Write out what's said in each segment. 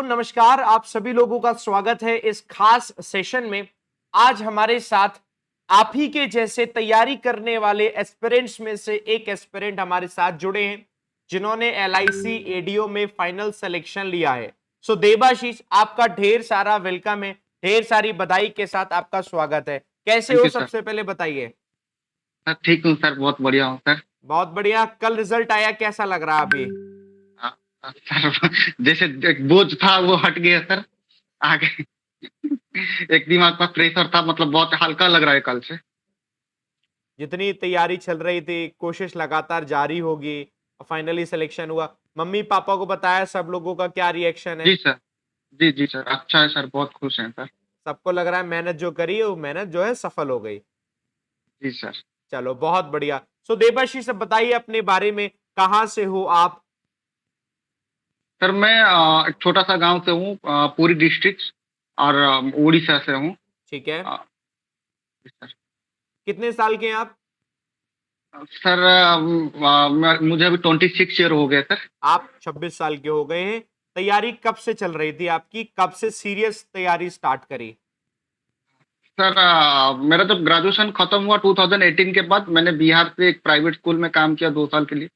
नमस्कार, आप सभी लोगों का स्वागत है इस खास सेशन में। आज हमारे साथ आप ही के जैसे तैयारी करने वाले एस्पिरेंट्स में से एक एस्पिरेंट हमारे साथ जुड़े हैं, जिन्होंने एलआईसी एडीओ में फाइनल सिलेक्शन लिया है। सो देबाशीष, आपका ढेर सारा वेलकम है, ढेर सारी बधाई के साथ आपका स्वागत है। कैसे थैंक हो, यू सर। सबसे पहले बताइए। सर ठीक हूँ सर, बहुत बढ़िया हूँ सर। बहुत बढ़िया। कल रिजल्ट आया, कैसा लग रहा है अभी? आ- सर जैसे एक बोझ था वो हट गया सर। आगे एक दिमाग का प्रेशर था, मतलब बहुत हल्का लग रहा है कल से। जितनी तैयारी चल रही थी, कोशिश लगातार जारी होगी, फाइनली सिलेक्शन हुआ। मम्मी पापा को बताया, सब लोगों का क्या रिएक्शन है? जी सर। जी जी सर, अच्छा है सर, बहुत खुश हैं सर। सबको लग रहा है मेहनत जो करी है वो मेहनत जो है सफल हो गई। जी सर। चलो, बहुत बढ़िया। सो देबाशी, सब बताइए अपने बारे में, कहाँ से हो आप? सर मैं एक छोटा सा गांव से हूँ, पूरी डिस्ट्रिक्ट, और उड़ीसा से हूँ। ठीक है। अ, जी सर। कितने साल के हैं आप? सर मुझे अभी 26 ईयर हो गए सर। आप 26 साल के हो गए हैं। तैयारी कब से चल रही थी आपकी, कब से सीरियस तैयारी स्टार्ट करी? सर मेरा जब ग्रेजुएशन खत्म हुआ 2018 के बाद, मैंने बिहार से एक प्राइवेट स्कूल में काम किया 2 साल के लिए।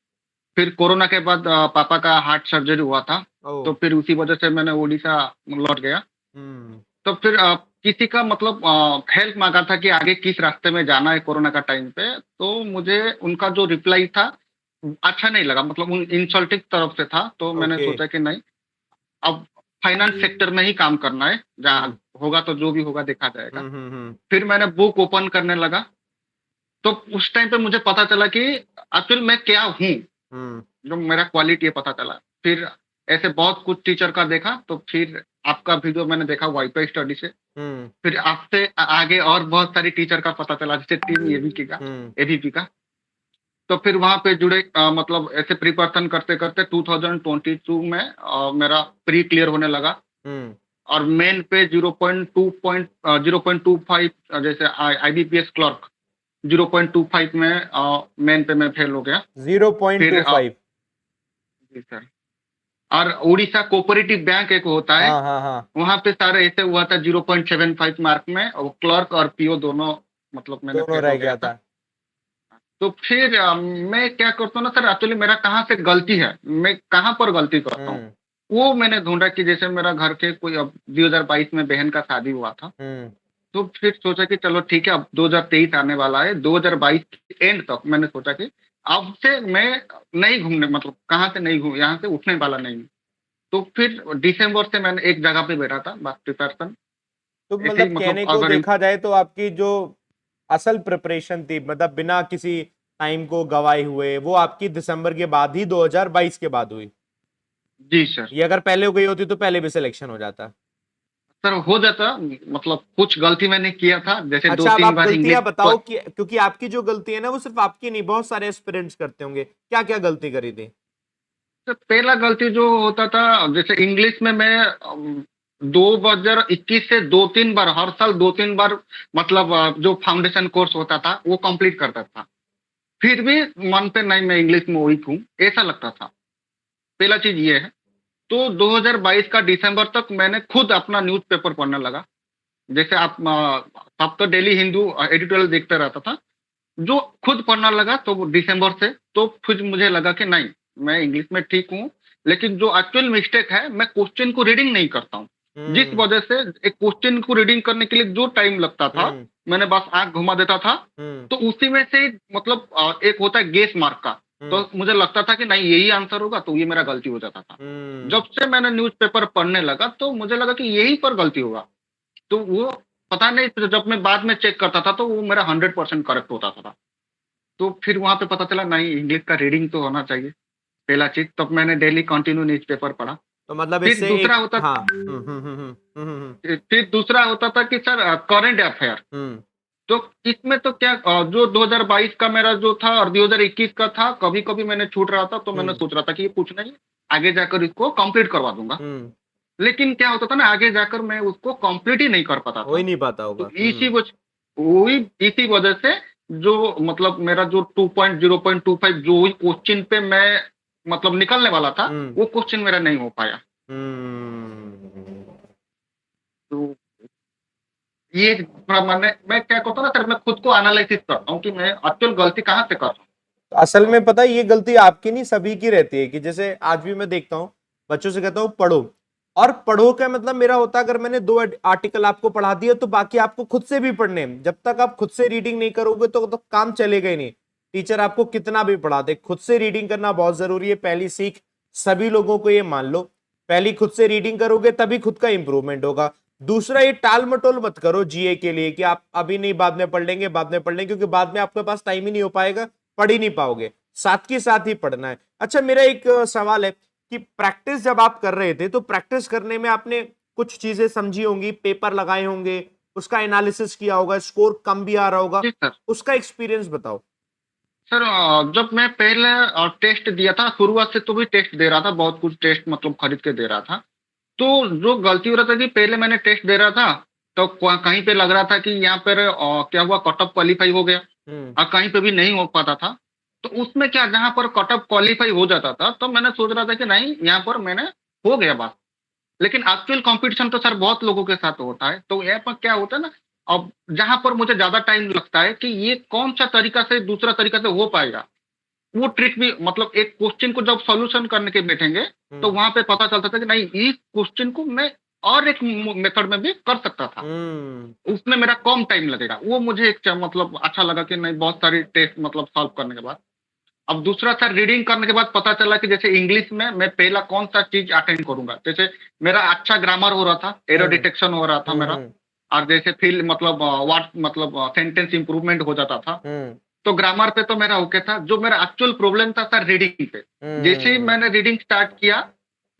फिर कोरोना के बाद पापा का हार्ट सर्जरी हुआ था। ओ। तो फिर उसी वजह से मैंने उड़ीसा लौट गया। हम्म। तो फिर किसी का मतलब हेल्प मांगा था कि आगे किस रास्ते में जाना है कोरोना का टाइम पे। तो मुझे उनका जो रिप्लाई था अच्छा नहीं लगा, मतलब उन इंसल्टिंग तरफ से था। तो मैंने ओके। सोचा कि नहीं, अब फाइनेंस सेक्टर में ही काम करना है, जहाँ हम्म होगा तो जो भी होगा देखा जाएगा। हम्म। फिर मैंने बुक ओपन करने लगा। तो उस टाइम पे मुझे पता चला कि एक्चुअल मैं क्या हूँ, हम्म जो मेरा क्वालिटी है पता चला। फिर ऐसे बहुत कुछ टीचर का देखा, तो फिर आपका वीडियो मैंने देखा वाईफाई स्टडी से। हम्म फिर आपसे आगे और बहुत सारी टीचर का पता चला, जैसे टीम एबीपी का, हम्म एबीपी का। तो फिर वहां पे जुड़े, मतलब ऐसे प्रिपरेशन करते करते 2022 में मेरा प्री क्लियर होने लगा। हम्म। और मेन पे 0.25 जैसे आईबीपीएस क्लर्क 0.25 में मेन पे मैं फेल हो गया। फिर 0.25। जी सर। और उड़ीसा कोऑपरेटिव बैंक एक होता है, हाँ हाँ हाँ। वहां पे सारे ऐसे हुआ था 0.75 मार्क में, और क्लर्क और पीओ दोनों, मतलब मैंने दोनों फेल रह हो गया गया था। था। तो फिर मैं क्या करता हूँ ना सर, एक्चुअली मेरा कहाँ से गलती है, मैं कहाँ पर गलती करता हूँ, हम्म वो मैंने ढूंढा। कि जैसे मेरा घर के कोई, अब 2022 में बहन का शादी हुआ था। हम्म तो फिर सोचा कि चलो ठीक है, अब 2023 आने वाला है, 2022 के एंड तक मैंने सोचा कि अब से मैं नहीं घूमने, मतलब कहाँ से नहीं घूम, यहाँ से उठने वाला नहीं हूँ। तो फिर दिसंबर से मैंने एक जगह पे बैठा था, बस प्रिपरेशन तो ऐसे मतलब ही, मतलब कहने को अगर देखा जाए तो आपकी जो असल प्रिपरेशन थी, मतलब बिना किसी टाइम को गवाए हुए, वो आपकी दिसंबर के बाद ही 2022 के बाद हुई। जी सर। ये अगर पहले हो गई होती तो पहले भी सिलेक्शन हो जाता। सर हो जाता, मतलब कुछ गलती मैंने किया था, जैसे दो अच्छा, अब तीन आप बार गलतियां इंग्लिश। बताओ कि, क्योंकि आपकी जो गलती है ना वो सिर्फ आपकी नहीं, बहुत सारे एस्पिरेंट्स करते होंगे। क्या क्या गलती करी थी? तो पहला गलती जो होता था, जैसे इंग्लिश में मैं 2021 से 2-3 बार, हर साल 2-3 बार, मतलब जो फाउंडेशन कोर्स होता था वो कंप्लीट करता था। फिर भी मन पे नहीं, मैं इंग्लिश में वीक हूँ ऐसा लगता था। पहला चीज ये है। तो 2022 का दिसंबर तक मैंने खुद अपना न्यूज़पेपर पढ़ने लगा। जैसे आप तब तो डेली हिंदू एडिटोरियल देखते रहता था। जो खुद पढ़ना लगा तो वो दिसंबर से, तो फिर मुझे लगा कि नहीं, मैं इंग्लिश में ठीक हूँ, लेकिन जो एक्चुअल मिस्टेक है, मैं क्वेश्चन को रीडिंग नहीं करता हूँ। जिस हम्म वजह से एक क्वेश्चन को रीडिंग करने के लिए जो टाइम लगता था, हम्म मैंने बस आंख घुमा देता था। हम्म तो उसी में से मतलब एक होता है गेस मार्क का। हम्म तो मुझे लगता था कि नहीं यही आंसर होगा, तो ये मेरा गलती हो जाता था। हम्म जब से मैंने न्यूज़पेपर पढ़ने लगा तो मुझे लगा कि यही पर गलती होगा। तो वो पता नहीं, फिर जब मैं बाद में चेक करता था तो वो मेरा 100% करेक्ट होता था। तो फिर वहां पे पता चला नहीं, इंग्लिश का रीडिंग तो होना चाहिए, पहला चीज। तब मैंने डेली कंटिन्यू न्यूज़पेपर पढ़ा। तो मतलब फिर इससे दूसरा एक, होता हाँ, हम्म। फिर दूसरा होता था कि सर करंट अफेयर। हम्म तो इसमें तो क्या, जो 2022 का मेरा जो था और 2021 का था, कभी कभी मैंने छूट रहा था, तो मैंने हम्म सोच रहा था कि ये कुछ नहीं, आगे जाकर इसको कंप्लीट करवा दूंगा। हम्म लेकिन क्या होता था ना, आगे जाकर मैं उसको कंप्लीट ही नहीं कर पाता हो ही था। नहीं पाता होगा। तो वही इसी वजह से, जो मतलब मेरा जो 0.25 जो क्वेश्चन पे मैं मतलब निकलने वाला था, हम्म वो क्वेश्चन मेरा नहीं हो पाया। हम्म ये मैं क्या करता हूँ ना सर, मैं खुद को एनालिसिस करता हूँ कि मैं एक्चुअल गलती कहाँ से कर रहा हूँ। असल में पता है ये गलती आपकी नहीं सभी की रहती है कि जैसे आज भी मैं देखता हूँ बच्चों से कहता हूँ पढ़ो, और पढ़ो का मतलब मेरा होता है अगर मैंने 2 आर्टिकल आपको पढ़ा दिया तो बाकी आपको खुद से भी पढ़ने हैं। जब तक आप खुद से रीडिंग नहीं करोगे तो काम चलेगा ही नहीं। टीचर आपको कितना भी पढ़ा दे, खुद से रीडिंग करना बहुत जरूरी है। पहली सीख सभी लोगों को ये मान लो, पहली खुद से रीडिंग करोगे तभी खुद का इंप्रूवमेंट होगा। दूसरा, ये टाल मटोल मत करो जीए के लिए कि आप अभी नहीं बाद में पढ़ लेंगे, बाद में पढ़ लेंगे, क्योंकि बाद में आपके पास टाइम ही नहीं हो पाएगा, पढ़ ही नहीं पाओगे। साथ के साथ ही पढ़ना है। अच्छा, मेरा एक सवाल है कि प्रैक्टिस जब आप कर रहे थे तो प्रैक्टिस करने में आपने कुछ चीजें समझी होंगी, पेपर लगाए होंगे, उसका एनालिसिस किया होगा, स्कोर कम भी आ रहा होगा, जी सर। उसका एक्सपीरियंस बताओ। सर जब मैं पहले टेस्ट दिया था, शुरुआत से तो भी टेस्ट दे रहा था, बहुत कुछ टेस्ट मतलब खरीद के दे रहा था। तो जो गलती हो रहा था कि पहले मैंने टेस्ट दे रहा था, तो कहीं पे लग रहा था कि यहाँ पर क्या हुआ, कट ऑफ क्वालिफाई हो गया, हम्म। और कहीं पे भी नहीं हो पाता था। तो उसमें क्या, जहां पर कट ऑफ क्वालिफाई हो जाता था तो मैंने सोच रहा था कि नहीं, यहाँ पर मैंने हो गया बात। लेकिन एक्चुअल कंपटीशन तो सर बहुत लोगों के साथ होता है। तो यहाँ पर क्या होता है ना, अब जहां पर मुझे ज्यादा टाइम लगता है कि ये कौन सा तरीका से दूसरा तरीका से हो पाएगा, वो ट्रिक भी मतलब एक क्वेश्चन को जब सॉल्यूशन करने के बैठेंगे तो हम्म। वहां पे पता चलता था कि नहीं, इस क्वेश्चन को मैं और एक मेथड में भी कर सकता था, हम्म। उसमें मेरा कम टाइम लगेगा। वो मुझे एक मतलब अच्छा लगा कि नहीं, बहुत सारी टेस्ट मतलब सॉल्व करने के बाद। अब दूसरा सर, रीडिंग करने के बाद पता चला कि जैसे इंग्लिश में मैं पहला कौन सा चीज अटेंड करूंगा। जैसे मेरा अच्छा ग्रामर हो रहा था, एरर हम्म। डिटेक्शन हो रहा था मेरा, हम्म। और जैसे फिर मतलब वाट मतलब सेंटेंस इंप्रूवमेंट हो जाता था। हम्म। तो ग्रामर पे तो मेरा ओके था। जो मेरा एक्चुअल प्रॉब्लम था सर, रीडिंग पे। जैसे ही हम्म। मैंने रीडिंग स्टार्ट किया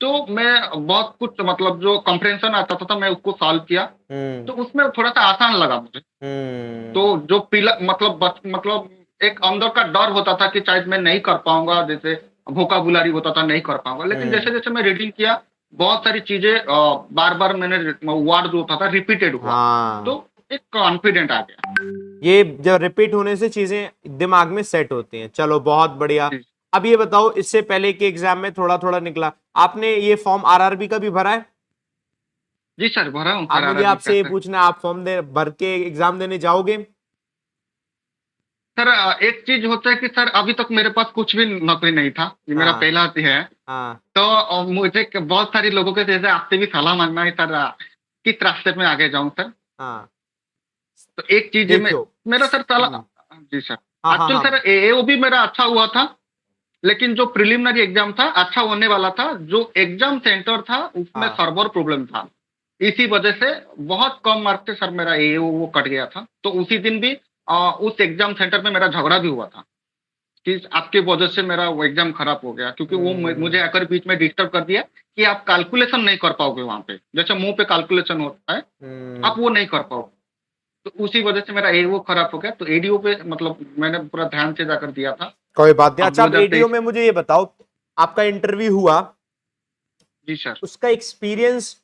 तो मैं बहुत कुछ मतलब जो कंप्रेंशन आता था मैं उसको सॉल्व किया। हम्म। तो उसमें थोड़ा सा आसान लगा मुझे। तो हम्म। जो पीला मतलब मतलब एक अंदर का डर होता था कि शायद मैं नहीं कर पाऊंगा, जैसे वोकाबुलरी होता था नहीं कर पाऊंगा। लेकिन हम्म। जैसे जैसे मैं रीडिंग किया, बहुत सारी चीजें बार बार मैंने वर्ड जो होता था रिपीटेड हुआ, हाँ, तो एक कॉन्फिडेंट आ गया। ये जब रिपीट होने से चीजें दिमाग में सेट होती हैं। चलो बहुत बढ़िया। जी। अब ये बताओ, इससे पहले के एग्जाम में थोड़ा थोड़ा निकला, आपने ये फॉर्म आरआरबी का भी भरा है? जी सर, भरा हूँ अब सर मुझे आरआरबी आपसे का ये सर। पूछना है, आप फॉर्म दे भर के एग्जाम देने जाओगे? सर एक चीज होता है कि सर अभी तक मेरे पास कुछ भी नौकरी नहीं था, ये मेरा हाँ। पहला है। हाँ। तो मुझे बहुत सारी लोगों के जैसे आपसे भी सलाह मांगना है सर, किस रास्ते में आगे जाऊं सर। हाँ। तो एक चीज है, देखियो। मेरा सर हम्म। सलाह। जी सर। हाँ हाँ एक्चुअल हाँ। सर एओ भी मेरा अच्छा हुआ था, लेकिन जो प्रिलिमिनरी एग्जाम था अच्छा होने वाला था, जो एग्जाम सेंटर था उसमें हाँ। सर्वर प्रॉब्लम था। इसी वजह से बहुत कम मार्क्स से सर मेरा एओ वो कट गया था। तो उसी दिन भी उस एग्जाम सेंटर में मेरा झगड़ा भी हुआ था कि आपके वजह से मेरा वो एग्जाम खराब हो गया, क्योंकि वो हम्म। मुझे आकर बीच में डिस्टर्ब कर दिया कि आप कैलकुलेशन नहीं कर पाओगे वहां पे, जैसे मुंह पे कैलकुलेशन होता है हम्म। आप वो नहीं कर पाओगे। तो उसी वजह से मेरा एओ खराब हो गया। तो एडीओ पे मतलब मैंने पूरा ध्यान से जाकर दिया था। कोई बात नहीं। अब अच्छा, आप एडीओ 2023। में मुझे ये बताओ, आपका इंटरव्यू हुआ, जी सर। उसका एक्सपीरियंस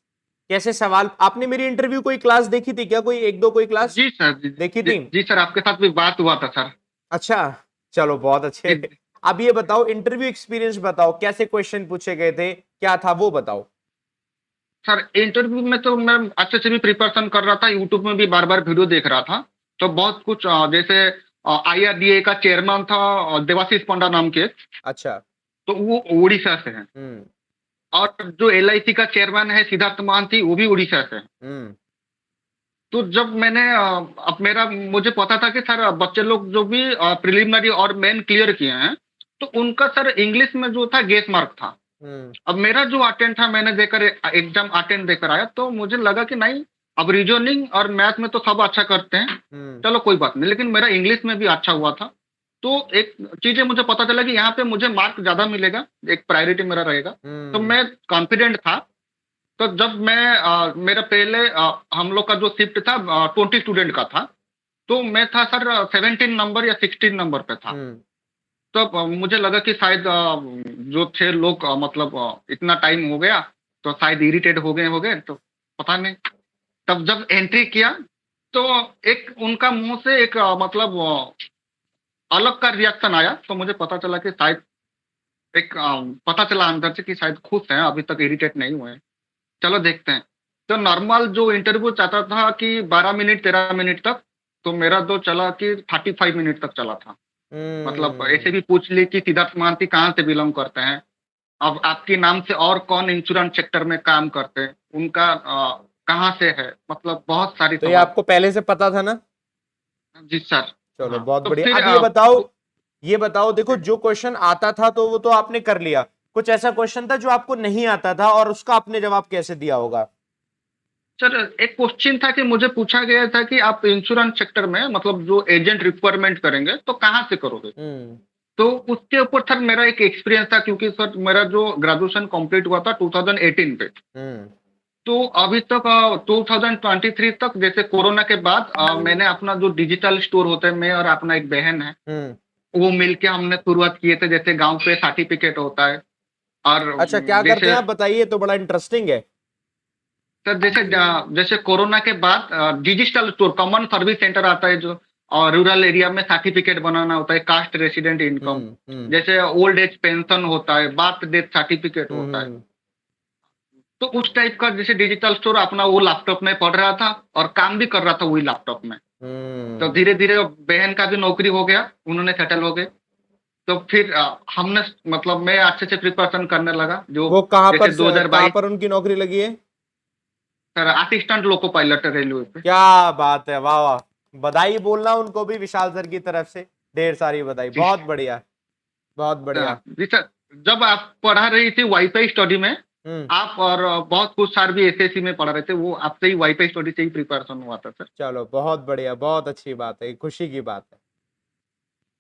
कैसे? सवाल आपने मेरी इंटरव्यू कोई क्लास देखी थी क्या? कोई एक दो कोई क्लास जी सर। जी, देखी जी, थी? जी सर, आपके साथ भी बात हुआ था सर। अच्छा, चलो बहुत अच्छे। जी, अब ये बताओ, इंटरव्यू एक्सपीरियंस बताओ, कैसे क्वेश्चन पूछे गए थे, क्या था वो बताओ। सर इंटरव्यू में तो मैं अच्छे से भी प्रिपरेशन कर रहा था, यूट्यूब में भी बार बार वीडियो देख रहा था। तो बहुत कुछ जैसे आईआरडीए का चेयरमैन था देवाशीष पंडा नाम के, अच्छा। तो वो उड़ीसा से हैं। हम्म। और जो एलआईसी का चेयरमैन है सिद्धार्थ महांती, वो भी उड़ीसा से हैं। हम्म। तो जब मैंने अब मेरा मुझे पता था कि सर बच्चे लोग जो भी प्रिलिमिनरी और मेन क्लियर किए हैं, तो उनका सर इंग्लिश में जो था गेस मार्क था। हम्म। अब मेरा जो अटेम्प्ट था, मैंने देकर एग्जाम अटेम्प्ट देकर आया, तो मुझे लगा कि नहीं, अब रीजनिंग और मैथ में तो सब अच्छा करते हैं, हम्म। चलो कोई बात नहीं। लेकिन मेरा इंग्लिश में भी अच्छा हुआ था। तो एक चीजें मुझे पता चला कि यहाँ पे मुझे मार्क ज्यादा मिलेगा, एक प्रायोरिटी मेरा रहेगा। तो हम्म। मैं कॉन्फिडेंट था। तो जब मैं मेरा पहले हम लोग का जो शिफ्ट था 20 स्टूडेंट का था, तो मैं था सर 17 नंबर या 16 नंबर पे था। हम्म। तब मुझे लगा कि शायद जो थे लोग मतलब इतना टाइम हो गया तो शायद इरिटेट हो गए तो पता नहीं। तब जब एंट्री किया तो एक उनका मुंह से एक मतलब अलग का रिएक्शन आया। तो मुझे पता चला कि शायद एक पता चला अंदर से कि शायद खुश हैं, अभी तक इरिटेट नहीं हुए हैं। चलो देखते हैं। तो नॉर्मल जो इंटरव्यू चाहता था कि 12 मिनट 13 मिनट तक, तो मेरा तो चला कि 35 मिनट तक चला था। मतलब ऐसे भी पूछ ली कि सिद्धार्थ महांती कहाँ से बिलोंग करते हैं, अब आपके नाम से और कौन इंश्योरेंस सेक्टर में काम करते हैं, उनका कहाँ से है, मतलब बहुत सारी तो ये सवाल। आपको पहले से पता था ना? जी सर। चलो हाँ, बहुत तो बढ़िया। फिर अब ये बताओ, देखो जो क्वेश्चन आता था तो वो तो आपने कर लिया, कुछ ऐसा क्वेश्चन था जो आपको नहीं आता था और उसका आपने जवाब कैसे दिया होगा? सर एक क्वेश्चन था कि मुझे पूछा गया था कि आप इंश्योरेंस सेक्टर में मतलब जो एजेंट रिक्वायरमेंट करेंगे तो कहाँ से करोगे। हम्म। तो उसके ऊपर सर मेरा एक एक्सपीरियंस था, क्योंकि सर मेरा जो ग्रेजुएशन कंप्लीट हुआ था 2018 पे। हम्म। तो अभी तक 2023 तक, जैसे कोरोना के बाद मैंने अपना जो डिजिटल स्टोर होता है, मैं और अपना एक बहन है, हम्म। वो मिलके हमने शुरुआत किए थे। जैसे गांव पे सर्टिफिकेट होता है, और अच्छा, क्या करते हैं जैसे आप बताइए, तो बड़ा इंटरेस्टिंग है। सर जैसे जैसे कोरोना के बाद digital store common service centre आता है, जो और रूरल एरिया में सर्टिफिकेट बनाना होता है, कास्ट रेसिडेंट इनकम, हम्म। हम्म। जैसे ओल्ड एज पेंशन होता है, बर्थ डेथ सर्टिफिकेट होता है। हम्म। तो उस टाइप का जैसे डिजिटल स्टोर अपना वो लैपटॉप में पढ़ रहा था और काम भी कर रहा था वही लैपटॉप में। तो हम्म। धीरे धीरे बहन का भी नौकरी हो गया, उन्होंने सेटल हो गए। तो फिर हमने मतलब मैं अच्छे से प्रिपरेशन करने लगा, जो वो जैसे कहाँ 2022 पर उनकी नौकरी लगी है? Sir assistant loco pilot railway पे। क्या बात है, वाह वाह। बधाई बोलना उनको भी विशाल सर की तरफ से, ढेर सारी बधाई, जी बहुत बढ़िया। बहुत बढ़िया। जी सर, जब आप पढ़ा रही थी वाईफाई स्टडी में, हम्म। आप और बहुत कुछ सर भी एसएससी में पढ़ रहे थे, वो आपसे ही वाईफाई स्टडी से ही प्रिपरेशन हुआ था सर। चलो बहुत बढ़िया, बहुत अच्छी बात है, खुशी की बात है।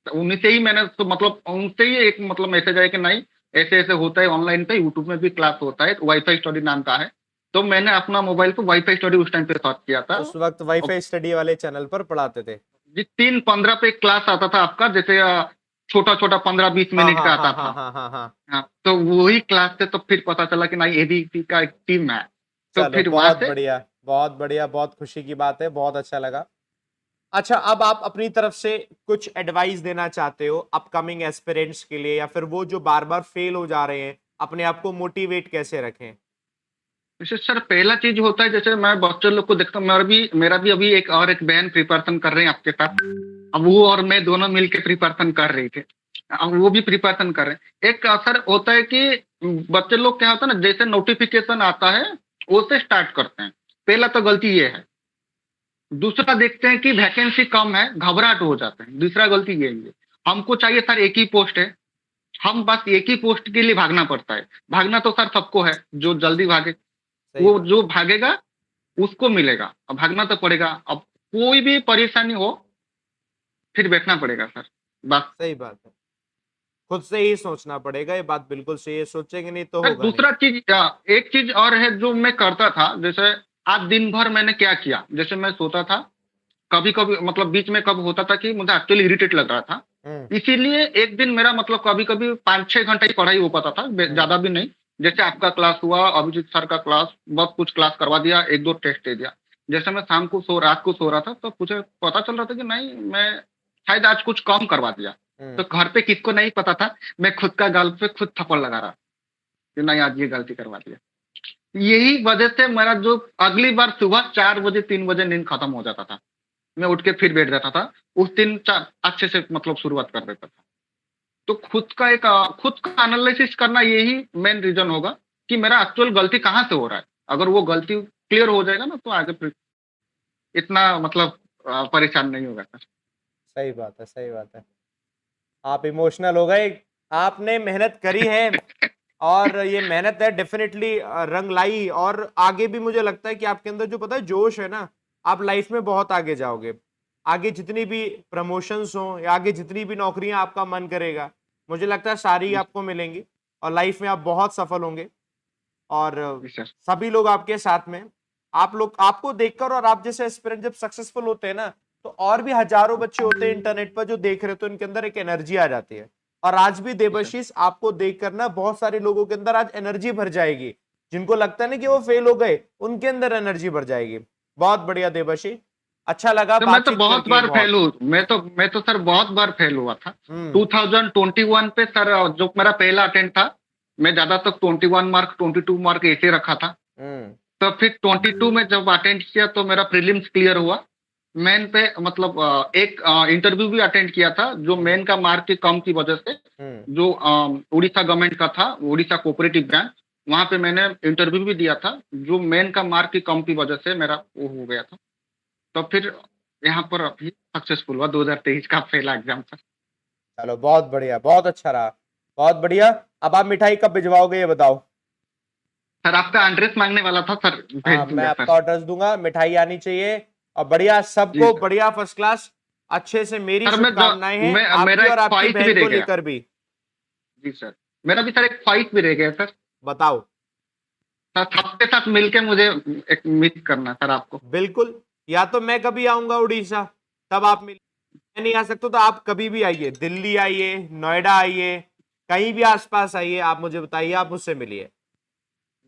तो उन्हीं से ही मैंने तो मतलब उनसे ही एक मतलब मैसेज आया कि नहीं, ऐसे ऐसे होता है, ऑनलाइन पे यूट्यूब में भी क्लास होता है, वाईफाई स्टडी नाम का है। तो मैंने अपना मोबाइल पे वाईफाई स्टडी उस टाइम पे सर्च किया था। उस वक्त और वाईफाई स्टडी वाले चैनल पर पढ़ाते थे? जी 3:15 पे क्लास आता था आपका, जैसे छोटा छोटा 15-20 हाँ मिनट हाँ का हाँ आता हाँ था। हाँ हाँ हाँ। हाँ, तो वही क्लास से तो फिर पता चला कि नहीं एबीसी का एक टीम है। तो चलो फिर वहां बहुत से बढ़िया, बहुत बढ़िया, बहुत खुशी की बात है, बहुत अच्छा लगा। अच्छा, अब आप अपनी तरफ से कुछ एडवाइस देना चाहते हो अपकमिंग एस्पिरेंट्स के लिए, या फिर वो जो बार बार फेल हो जा रहे हैं, अपने आप को मोटिवेट कैसे रखें? जैसे सर पहला चीज होता है, जैसे मैं बच्चों लोग को देखता हूँ, मेरा भी अभी एक बहन प्रिपरेशन कर रहे हैं आपके साथ। अब वो और मैं दोनों मिलके प्रिपरेशन कर रहे थे, अब वो भी प्रिपरेशन कर रहे हैं। एक असर होता है कि बच्चे लोग क्या होता है ना, जैसे नोटिफिकेशन आता है उससे स्टार्ट करते हैं। पहला तो गलती ये है। दूसरा देखते हैं कि वैकेंसी कम है, घबराहट हो जाते हैं, दूसरा गलती यही है। हमको चाहिए सर एक ही पोस्ट है, हम बस एक ही पोस्ट के लिए भागना पड़ता है। भागना तो सर सबको है, जो जल्दी भागे सही वो बात। जो भागेगा उसको मिलेगा। अब भागना तो पड़ेगा, अब कोई भी परेशानी हो फिर बैठना पड़ेगा सर, बस। सही बात है, खुद से ही सोचना पड़ेगा, ये बात बिल्कुल सही है, सोचेंगे नहीं तो सर होगा नहीं। दूसरा चीज एक चीज और है जो मैं करता था। जैसे आज दिन भर मैंने क्या किया, जैसे मैं सोता था, कभी कभी मतलब बीच में कब होता था कि मुझे एक्चुअली इरिटेट लग रहा था, हम्म। इसीलिए एक दिन मेरा मतलब कभी कभी 5-6 घंटा ही पढ़ाई हो पाता था, हम्म। ज्यादा भी नहीं। जैसे आपका क्लास हुआ, अभिजीत सर का क्लास, बहुत कुछ क्लास करवा दिया, एक दो टेस्ट दे दिया। जैसे मैं शाम को रात को सो रहा था, तो मुझे पता चल रहा था कि नहीं, मैं शायद आज कुछ कम करवा दिया। तो हम्म। घर पे किसको नहीं पता था, मैं खुद का गाल पे खुद थप्पड़ लगा रहा कि नहीं आज ये गलती करवा दिया। यही वजह से मेरा जो अगली बार सुबह 4 बजे 3 बजे नींद खत्म हो जाता था, मैं उठ के फिर बैठ जाता था। उस दिन अच्छे से मतलब शुरुआत कर देता था। तो खुद का एनालिसिस करना यही मेन रीजन होगा कि मेरा एक्चुअल गलती कहाँ से हो रहा है। अगर वो गलती क्लियर हो जाएगा ना, तो आगे फिर इतना मतलब परेशान नहीं होगा सर। सही बात है, सही बात है। आप इमोशनल हो गए, आपने मेहनत करी है, और ये मेहनत है डेफिनेटली रंग लाई, और आगे भी मुझे लगता है कि आपके अंदर जो पता है जोश है ना, आप लाइफ में बहुत आगे जाओगे। आगे जितनी भी प्रमोशंस हो या आगे जितनी भी नौकरियां आपका मन करेगा, मुझे लगता है सारी जी आपको मिलेंगी, और लाइफ में आप बहुत सफल होंगे। और जी सर। सभी लोग आपके साथ में, आप लोग आपको देखकर, और आप जैसे एस्पिरेंट जब सक्सेसफुल होते हैं ना, तो और भी हजारों बच्चे होते हैं इंटरनेट पर जो देख रहे, तो इनके अंदर एक एनर्जी आ जाती है। और आज भी जी सर। देवाशीष आपको देखकर ना बहुत सारे लोगों के अंदर आज एनर्जी भर जाएगी, जिनको लगता है ना कि वो फेल हो गए, उनके अंदर एनर्जी भर जाएगी। बहुत बढ़िया देवाशीष, अच्छा लगा तो मैं तो बातचीत बहुत करके बार फेल बहुत। हूँ, मैं तो सर बहुत बार फेल हुआ था। हम्म। 2021 पे सर जो मेरा पहला अटेम्प्ट था, मैं ज्यादा तक 21 मार्क 22 मार्क ऐसे रखा था। हम्म। तो फिर 22 में जब अटेंड किया तो मेरा प्रीलिम्स क्लियर हुआ। मेन पे मतलब एक इंटरव्यू भी अटेंड किया था जो मेन का मार्क की कम की वजह से, जो उड़ीसा गवर्नमेंट का था, उड़ीसा कोऑपरेटिव बैंक, वहां पे मैंने इंटरव्यू भी दिया था जो मेन का मार्क की कम की वजह से मेरा वो हो गया था। तो फिर यहाँ पर अभी सक्सेसफुल हुआ। 2023 का पहला एग्जाम था। चलो बहुत बढ़िया, बहुत अच्छा रहा, बहुत बढ़िया। अब आप मिठाई कब भिजवाओगे ये बताओ। सर आपका एड्रेस मांगने वाला था सर, हाँ, भेज मैं दूंगा आपका सर। एड्रेस दूंगा, मिठाई आनी चाहिए। और बढ़िया, जी सबको सर। बढ़िया, फर्स्ट क्लास, अच्छे से मेरी सर शुभकामनाएं हैं मेरा आपकी और एक आपकी ख्वाहिश भी बहन रह को गया। लेकर भी। जी सर। मेरा भी सर एक ख्वाहिश भी रह गया सर। बताओ। सर सबके साथ मिलके मुझे एक मीट करना सर आपको। बिल्कुल, या तो मैं कभी आऊंगा उड़ीसा, तब आप मिल, मैं नहीं आ सकता तो आप कभी भी आइए, दिल्ली आइए, नोएडा आइए, कहीं भी आसपास आइए, आप मुझे बताइए, आप मुझसे मिलिए,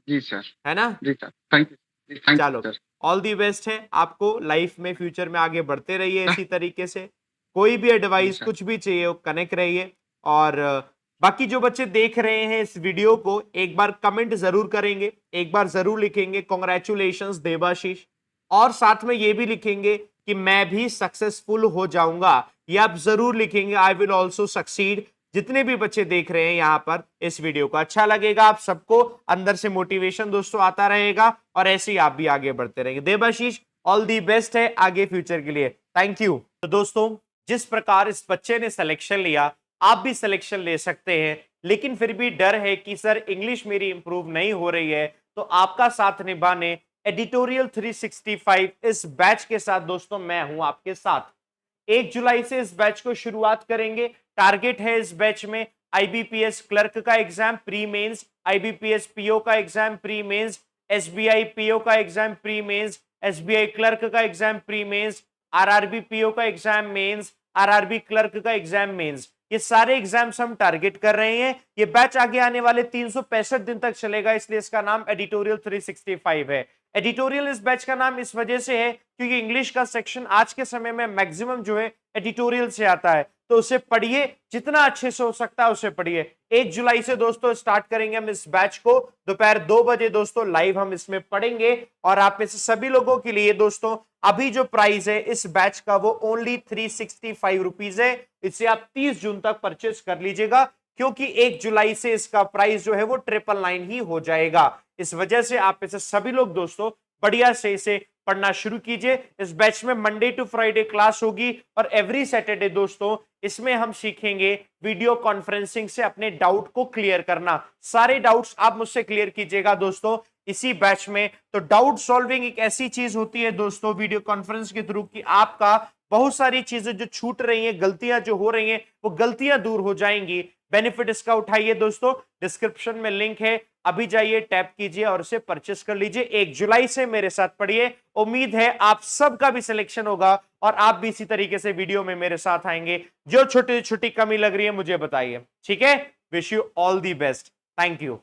जी सर। है ना। जी सर, थैंक यू, थैंक चलो, you sir. All the best है आपको लाइफ में, फ्यूचर में आगे बढ़ते रहिए इसी तरीके से। कोई भी जी एडवाइस सर। कुछ भी चाहिए हो, कनेक्ट रहिए। और बाकी जो बच्चे देख रहे हैं इस वीडियो को, एक बार कमेंट जरूर करेंगे, एक बार जरूर लिखेंगे कॉन्ग्रेचुलेशंस देवाशीष, और साथ में ये भी लिखेंगे कि मैं भी सक्सेसफुल हो जाऊंगा। ये आप जरूर लिखेंगे, आई विल ऑल्सो सक्सीड। जितने भी बच्चे देख रहे हैं यहां पर इस वीडियो को, अच्छा लगेगा, आप सबको अंदर से मोटिवेशन दोस्तों आता रहेगा, और ऐसे ही आप भी आगे बढ़ते रहेंगे। देवाशीष, ऑल दी बेस्ट है आगे फ्यूचर के लिए, थैंक यू। तो दोस्तों, जिस प्रकार इस बच्चे ने सिलेक्शन लिया, आप भी सिलेक्शन ले सकते हैं, लेकिन फिर भी डर है कि सर इंग्लिश मेरी इंप्रूव नहीं हो रही है, तो आपका साथ निभाने एडिटोरियल 365 इस बैच के साथ दोस्तों मैं हूं आपके साथ। 1 जुलाई से इस बैच को शुरुआत करेंगे। टारगेट है इस बैच में आईबीपीएस क्लर्क का exam pre mains, IBPS PO का exam pre mains, SBI PO का exam pre mains, SBI clerk का exam pre mains, RRB PO का एग्जाम मेंस, आरआरबी क्लर्क का एग्जाम मेंस। ये सारे एग्जाम्स हम टारगेट कर रहे हैं। ये बैच आगे आने वाले 365 दिन तक चलेगा, इसलिए इसका नाम एडिटोरियल 365 है। एडिटोरियल इस बैच का नाम इस वजह से है क्योंकि इंग्लिश का सेक्शन आज के समय में मैक्सिमम जो है एडिटोरियल से आता है, तो उसे पढ़िए, जितना अच्छे से हो सकता है उसे पढ़िए। 1 जुलाई से दोस्तों स्टार्ट करेंगे हम इस बैच को, दोपहर 2 बजे दोस्तों लाइव हम इसमें पढ़ेंगे। और आप में से सभी लोगों के लिए दोस्तों अभी जो प्राइस है इस बैच का वो ओनली 365 रुपीज है। इसे आप 30 जून तक परचेस कर लीजिएगा, क्योंकि 1 जुलाई से इसका प्राइस जो है वो 999 ही हो जाएगा। इस वजह से आप में से सभी लोग दोस्तों बढ़िया से इसे पढ़ना शुरू कीजिए। इस बैच में मंडे टू फ्राइडे क्लास होगी और एवरी सैटरडे दोस्तों इसमें हम सीखेंगे वीडियो कॉन्फ्रेंसिंग से अपने डाउट को क्लियर करना। सारे डाउट्स आप मुझसे क्लियर कीजिएगा दोस्तों इसी बैच में। तो डाउट सॉल्विंग एक ऐसी चीज होती है दोस्तों वीडियो कॉन्फ्रेंस के थ्रू कि आपका बहुत सारी चीजें जो छूट रही हैं, गलतियां जो हो रही हैं, वो गलतियां दूर हो जाएंगी। बेनिफिट इसका उठाइए दोस्तों, डिस्क्रिप्शन में लिंक है, अभी जाइए टैप कीजिए और इसे परचेस कर लीजिए। 1 जुलाई से मेरे साथ पढ़िए, उम्मीद है आप सबका भी सिलेक्शन होगा और आप भी इसी तरीके से वीडियो में मेरे साथ आएंगे। जो छोटी छोटी कमी लग रही है मुझे बताइए, ठीक है। Wish you all the best, thank you.